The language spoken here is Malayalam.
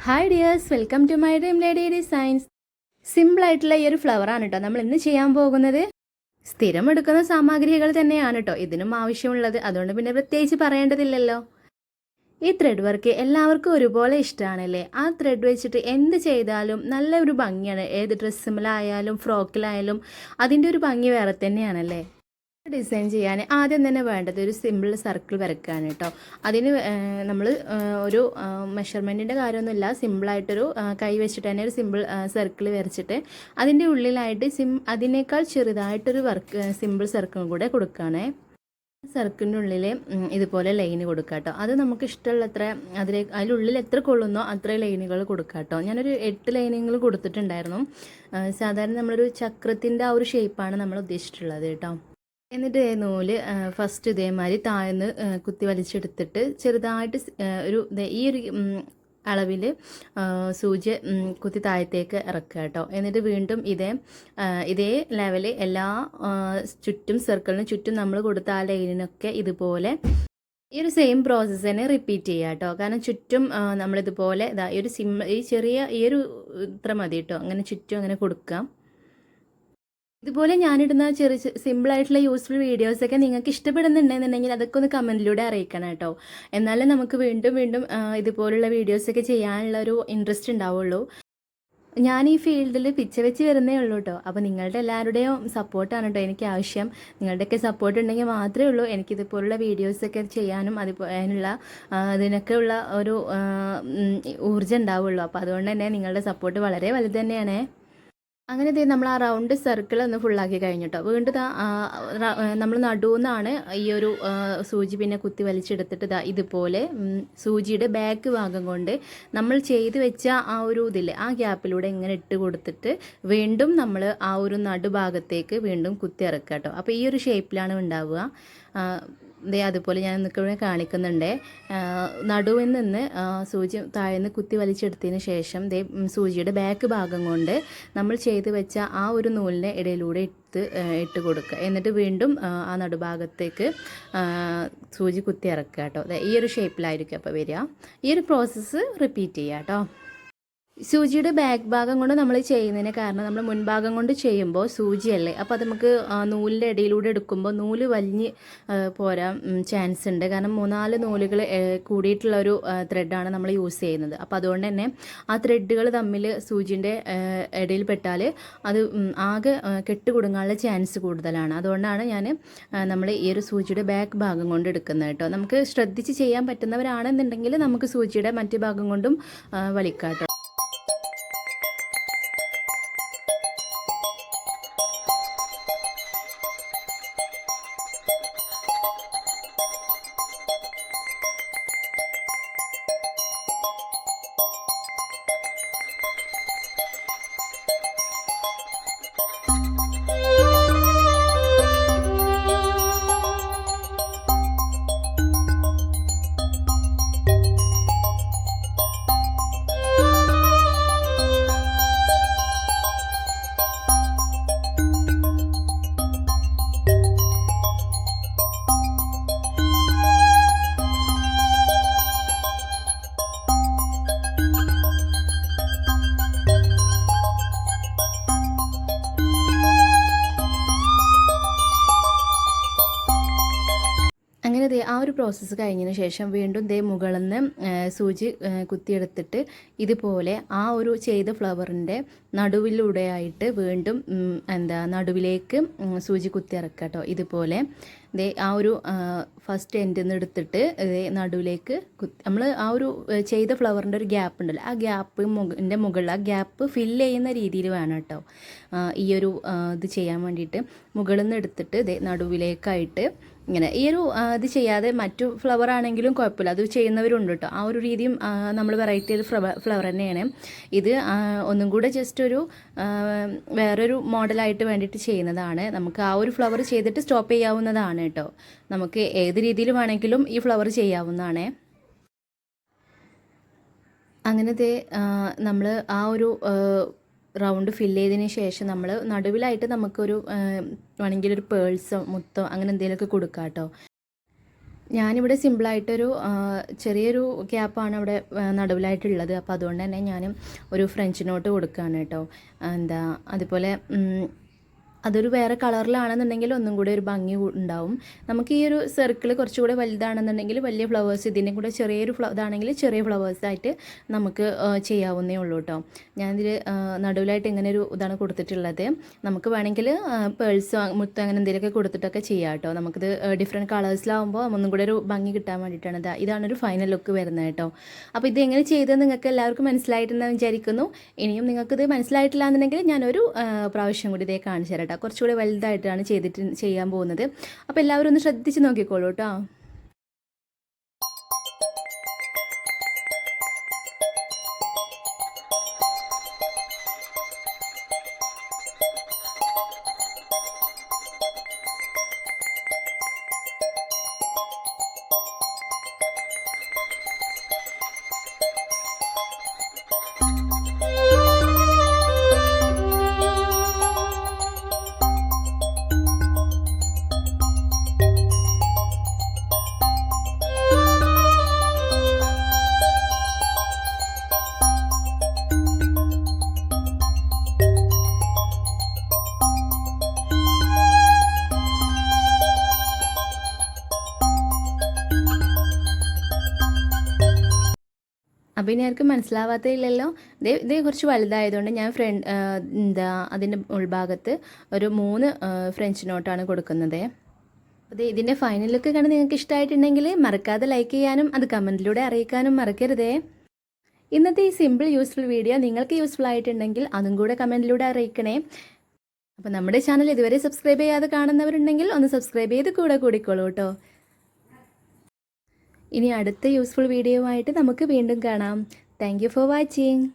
Hi dears, welcome to my dream lady designs. സിമ്പിളായിട്ടുള്ള ഈ ഒരു ഫ്ലവറാണ് കേട്ടോ നമ്മൾ ഇന്ന് ചെയ്യാൻ പോകുന്നത്. സ്ഥിരം എടുക്കുന്ന സാമഗ്രികൾ തന്നെയാണ് കേട്ടോ ഇതിനും ആവശ്യമുള്ളത്, അതുകൊണ്ട് പിന്നെ പ്രത്യേകിച്ച് പറയേണ്ടതില്ലല്ലോ. ഈ ത്രെഡ് വർക്ക് എല്ലാവർക്കും ഒരുപോലെ ഇഷ്ടമാണല്ലേ. ആ ത്രെഡ് വെച്ചിട്ട് എന്ത് ചെയ്താലും നല്ല ഒരു ഭംഗിയാണ്. ഏത് ഡ്രസ്സിലായാലും ഫ്രോക്കിലായാലും അതിൻ്റെ ഒരു ഭംഗി വേറെ തന്നെയാണല്ലേ. ഡിസൈൻ ചെയ്യാൻ ആദ്യം തന്നെ വേണ്ടത് ഒരു സിമ്പിൾ സർക്കിൾ വരയ്ക്കാണ് കേട്ടോ. അതിന് നമ്മൾ ഒരു മെഷർമെൻറ്റിൻ്റെ കാര്യമൊന്നുമില്ല, സിമ്പിളായിട്ടൊരു കൈ വെച്ചിട്ട് തന്നെ ഒരു സിമ്പിൾ സർക്കിൾ വരച്ചിട്ട് അതിൻ്റെ ഉള്ളിലായിട്ട് അതിനേക്കാൾ ചെറുതായിട്ടൊരു സിമ്പിൾ സർക്കിൾ കൂടെ കൊടുക്കുകയാണേ. സർക്കിളിൻ്റെ ഉള്ളിൽ ഇതുപോലെ ലൈന് കൊടുക്കുക കേട്ടോ. അത് നമുക്ക് ഇഷ്ടമുള്ളത്ര അതിനുള്ളിൽ എത്ര കൊള്ളുന്നോ അത്ര ലൈനുകൾ കൊടുക്കുക കേട്ടോ. ഞാനൊരു 8 ലൈനുകൾ കൊടുത്തിട്ടുണ്ടായിരുന്നു. സാധാരണ നമ്മളൊരു ചക്രത്തിൻ്റെ ആ ഒരു ഷേപ്പാണ് നമ്മൾ ഉദ്ദേശിച്ചിട്ടുള്ളത് കേട്ടോ. എന്നിട്ട് നൂല് ഫസ്റ്റ് ഇതേമാതിരി താഴ്ന്ന് കുത്തി വലിച്ചെടുത്തിട്ട് ചെറുതായിട്ട് ഒരു ഈ ഒരു അളവിൽ സൂചി കുത്തി താഴത്തേക്ക് ഇറക്കുക കേട്ടോ. എന്നിട്ട് വീണ്ടും ഇതേ ലെവല് എല്ലാ ചുറ്റും സർക്കിളിന് ചുറ്റും നമ്മൾ കൊടുത്ത ആ ലൈനിനൊക്കെ ഇതുപോലെ ഈ ഒരു സെയിം പ്രോസസ്സ് തന്നെ റിപ്പീറ്റ് ചെയ്യുക കേട്ടോ. കാരണം ചുറ്റും നമ്മളിതുപോലെ ഈ ചെറിയ ഈ ഒരു ഇത്ര മതി കേട്ടോ. അങ്ങനെ ചുറ്റും അങ്ങനെ കൊടുക്കാം. ഇതുപോലെ ഞാനിടുന്ന ചെറിയ സിമ്പിളായിട്ടുള്ള യൂസ്ഫുൾ വീഡിയോസൊക്കെ നിങ്ങൾക്ക് ഇഷ്ടപ്പെടുന്നുണ്ടെന്നുണ്ടെങ്കിൽ അതൊക്കെ ഒന്ന് കമൻറ്റിലൂടെ അറിയിക്കണം കേട്ടോ. എന്നാലേ നമുക്ക് വീണ്ടും വീണ്ടും ഇതുപോലുള്ള വീഡിയോസൊക്കെ ചെയ്യാനുള്ള ഒരു ഇൻട്രസ്റ്റ് ഉണ്ടാവുള്ളൂ. ഞാൻ ഈ ഫീൽഡിൽ വെച്ച് വരുന്നേ ഉള്ളൂ കേട്ടോ. അപ്പോൾ നിങ്ങളുടെ എല്ലാവരുടെയും സപ്പോർട്ടാണ് കേട്ടോ എനിക്ക് ആവശ്യം. നിങ്ങളുടെയൊക്കെ സപ്പോർട്ട് ഉണ്ടെങ്കിൽ മാത്രമേ ഉള്ളൂ എനിക്കിതുപോലുള്ള വീഡിയോസൊക്കെ ചെയ്യാനും അതിനുള്ള അതിനൊക്കെ ഉള്ള ഒരു ഊർജ്ജം ഉണ്ടാവുള്ളൂ. അപ്പോൾ അതുകൊണ്ട് തന്നെ നിങ്ങളുടെ സപ്പോർട്ട് വളരെ വലുത് തന്നെയാണ്. അങ്ങനെ നമ്മൾ ആ റൗണ്ട് സർക്കിൾ ഒന്ന് ഫുള്ളാക്കി കഴിഞ്ഞിട്ടോ. വീണ്ടും നമ്മൾ നടുവെന്നാണ് ഈ ഒരു സൂചി പിന്നെ കുത്തി വലിച്ചെടുത്തിട്ട് ഇതുപോലെ സൂചിയുടെ ബാക്ക് ഭാഗം കൊണ്ട് നമ്മൾ ചെയ്ത് വെച്ച ആ ഒരു ഇതിൽ ആ ഗ്യാപ്പിലൂടെ ഇങ്ങനെ ഇട്ട് കൊടുത്തിട്ട് വീണ്ടും നമ്മൾ ആ ഒരു നടുഭാഗത്തേക്ക് വീണ്ടും കുത്തി ഇറക്കുക കേട്ടോ. അപ്പോൾ ഈ ഒരു ഷേപ്പിലാണ് ഉണ്ടാവുക. അതുപോലെ ഞാൻ നിൽക്കുന്ന കാണിക്കുന്നുണ്ട്. നടുവിൽ നിന്ന് സൂചി താഴ്ന്ന് കുത്തി വലിച്ചെടുത്തതിന് ശേഷം സൂചിയുടെ ബാക്ക് ഭാഗം കൊണ്ട് നമ്മൾ ചെയ്ത് വെച്ച ആ ഒരു നൂലിൻ്റെ ഇടയിലൂടെ ഇട്ട് കൊടുക്കുക. എന്നിട്ട് വീണ്ടും ആ നടുഭാഗത്തേക്ക് സൂചി കുത്തി ഇറക്കുക കേട്ടോ. ഈ ഒരു ഷേപ്പിലായിരിക്കും അപ്പോൾ വരിക. ഈ ഒരു പ്രോസസ്സ് റിപ്പീറ്റ് ചെയ്യുക കേട്ടോ. സൂചിയുടെ ബാക്ക് ഭാഗം കൊണ്ട് നമ്മൾ ചെയ്യുന്നതിന് കാരണം നമ്മൾ മുൻഭാഗം കൊണ്ട് ചെയ്യുമ്പോൾ സൂചിയല്ലേ, അപ്പോൾ അത് നമുക്ക് നൂലിൻ്റെ ഇടയിലൂടെ എടുക്കുമ്പോൾ നൂല് വലിഞ്ഞ് പോരാൻ ചാൻസ് ഉണ്ട്. കാരണം 3-4 നൂലുകൾ കൂടിയിട്ടുള്ള ഒരു ത്രെഡാണ് നമ്മൾ യൂസ് ചെയ്യുന്നത്. അപ്പോൾ അതുകൊണ്ട് തന്നെ ആ ത്രെഡുകൾ തമ്മിൽ സൂചിൻ്റെ ഇടയിൽ പെട്ടാൽ അത് ആകെ കെട്ടുകുടുങ്ങാനുള്ള ചാൻസ് കൂടുതലാണ്. അതുകൊണ്ടാണ് നമ്മൾ ഈ ഒരു സൂചിയുടെ ബാക്ക് ഭാഗം കൊണ്ട് എടുക്കുന്നത് കേട്ടോ. നമുക്ക് ശ്രദ്ധിച്ച് ചെയ്യാൻ പറ്റുന്നവരാണെന്നുണ്ടെങ്കിൽ നമുക്ക് സൂചിയുടെ മറ്റു ഭാഗം കൊണ്ടും വലിക്കാം കേട്ടോ. അങ്ങനെ ആ ഒരു പ്രോസസ്സ് കഴിഞ്ഞതിന് ശേഷം വീണ്ടും മുകളിൽ നിന്ന് സൂചി കുത്തിയെടുത്തിട്ട് ഇതുപോലെ ആ ഒരു ചെയ്ത ഫ്ലവറിൻ്റെ നടുവിലൂടെയായിട്ട് വീണ്ടും നടുവിലേക്ക് സൂചി കുത്തിയിറക്കുക കേട്ടോ. ഇതുപോലെ ആ ഒരു ഫസ്റ്റ് എൻഡിൽ നിന്ന് എടുത്തിട്ട് നടുവിലേക്ക് നമ്മൾ ആ ഒരു ചെയ്ത ഫ്ലവറിൻ്റെ ഒരു ഗ്യാപ്പ് ഉണ്ടല്ലോ, ആ ഗ്യാപ്പിൻ്റെ മുകളിൽ ആ ഗ്യാപ്പ് ഫില്ല് ചെയ്യുന്ന രീതിയിൽ വേണം കേട്ടോ ഈ ഒരു ഇത് ചെയ്യാൻ വേണ്ടിയിട്ട്. മുകളിൽ നിന്ന് എടുത്തിട്ട് നടുവിലേക്കായിട്ട് ഇങ്ങനെ ഈ ഒരു ഇത് ചെയ്യാതെ മറ്റു ഫ്ലവർ ആണെങ്കിലും കുഴപ്പമില്ല, അത് ചെയ്യുന്നവരുണ്ട് കേട്ടോ. ആ ഒരു രീതിയും നമ്മൾ വെറൈറ്റി ചെയ്ത ഫ്ലവർ തന്നെയാണ് ഇത്. ഒന്നും കൂടെ ജസ്റ്റ് ഒരു വേറൊരു മോഡലായിട്ട് വേണ്ടിയിട്ട് ചെയ്യുന്നതാണ്. നമുക്ക് ആ ഒരു ഫ്ലവർ ചെയ്തിട്ട് സ്റ്റോപ്പ് ചെയ്യാവുന്നതാണ് കേട്ടോ. നമുക്ക് ഏത് രീതിയിൽ വേണമെങ്കിലും ഈ ഫ്ലവർ ചെയ്യാവുന്നതാണ്. അങ്ങനത്തെ നമ്മൾ ആ ഒരു റൗണ്ട് ഫില്ല് ചെയ്തതിന് ശേഷം നമ്മൾ നടുവിലായിട്ട് നമുക്കൊരു വേണമെങ്കിൽ ഒരു പേൾസോ മുത്തോ അങ്ങനെ എന്തെങ്കിലുമൊക്കെ കൊടുക്കാം കേട്ടോ. ഞാനിവിടെ സിമ്പിളായിട്ടൊരു ചെറിയൊരു ക്യാപ്പാണ് ഇവിടെ നടുവിലായിട്ടുള്ളത്. അപ്പോൾ അതുകൊണ്ട് തന്നെ ഞാനും ഒരു ഫ്രഞ്ച് നോട്ട് കൊടുക്കുകയാണ് കേട്ടോ. എന്താ അതുപോലെ അതൊരു വേറെ കളറിലാണെന്നുണ്ടെങ്കിൽ ഒന്നും കൂടി ഒരു ഭംഗി ഉണ്ടാവും. നമുക്ക് ഈ ഒരു സർക്കിൾ കുറച്ചുകൂടെ വലുതാണെന്നുണ്ടെങ്കിൽ വലിയ ഫ്ലവേഴ്സ്, ഇതിൻ്റെ കൂടെ ചെറിയൊരു ഇതാണെങ്കിൽ ചെറിയ ഫ്ലവേഴ്സായിട്ട് നമുക്ക് ചെയ്യാവുന്നേ ഉള്ളൂ കേട്ടോ. ഞാനിതിൽ നടുവിലായിട്ട് ഇങ്ങനെ ഒരു ഇതാണ് കൊടുത്തിട്ടുള്ളത്. നമുക്ക് വേണമെങ്കിൽ പേൾസ് മുത്ത് അങ്ങനെ എന്തെങ്കിലുമൊക്കെ കൊടുത്തിട്ടൊക്കെ ചെയ്യാം കേട്ടോ. നമുക്കിത് ഡിഫറെൻറ്റ് കളേഴ്സിലാവുമ്പോൾ ഒന്നും കൂടെ ഒരു ഭംഗി കിട്ടാൻ വേണ്ടിയിട്ടാണ്. ഇതാണൊരു ഫൈനൽ ലുക്ക് വരുന്നത് കേട്ടോ. അപ്പോൾ ഇത് എങ്ങനെ ചെയ്തത് നിങ്ങൾക്ക് എല്ലാവർക്കും മനസ്സിലായിട്ടുണ്ടെന്ന് വിചാരിക്കുന്നു. ഇനിയും നിങ്ങൾക്കിത് മനസ്സിലായിട്ടില്ല എന്നുണ്ടെങ്കിൽ ഞാനൊരു പ്രാവശ്യം കൂടി ഇതേ കാണിച്ചു തരാം കേട്ടോ. കുറച്ചുകൂടി വലുതായിട്ടാണ് ചെയ്യാൻ പോകുന്നത്. അപ്പോൾ എല്ലാവരും ഒന്ന് ശ്രദ്ധിച്ച് നോക്കിക്കോളൂ കേട്ടോ. അപ്പോൾ ഇനി ആർക്കും മനസ്സിലാവാത്തതില്ലല്ലോ. ഇതേ കുറച്ച് വലുതായതുകൊണ്ട് ഞാൻ അതിൻ്റെ ഉൾഭാഗത്ത് ഒരു 3 ഫ്രഞ്ച് നോട്ടാണ് കൊടുക്കുന്നത്. അപ്പോൾ ഇതിൻ്റെ ഫൈനൽ ലുക്ക് കണ്ട് നിങ്ങൾക്ക് ഇഷ്ടമായിട്ടുണ്ടെങ്കിൽ മറക്കാതെ ലൈക്ക് ചെയ്യാനും അത് കമൻറ്റിലൂടെ അറിയിക്കാനും മറക്കരുതേ. ഇന്നത്തെ ഈ സിമ്പിൾ യൂസ്ഫുൾ വീഡിയോ നിങ്ങൾക്ക് യൂസ്ഫുൾ ആയിട്ടുണ്ടെങ്കിൽ അതും കൂടെ കമൻറ്റിലൂടെ അറിയിക്കണേ. അപ്പോൾ നമ്മുടെ ചാനൽ ഇതുവരെ സബ്സ്ക്രൈബ് ചെയ്യാതെ കാണുന്നവരുണ്ടെങ്കിൽ ഒന്ന് സബ്സ്ക്രൈബ് ചെയ്ത് കൂടിക്കോളൂ കേട്ടോ. ഇനി അടുത്ത യൂസ്ഫുൾ വീഡിയോ ആയിട്ട് നമുക്ക് വീണ്ടും കാണാം. Thank you for watching.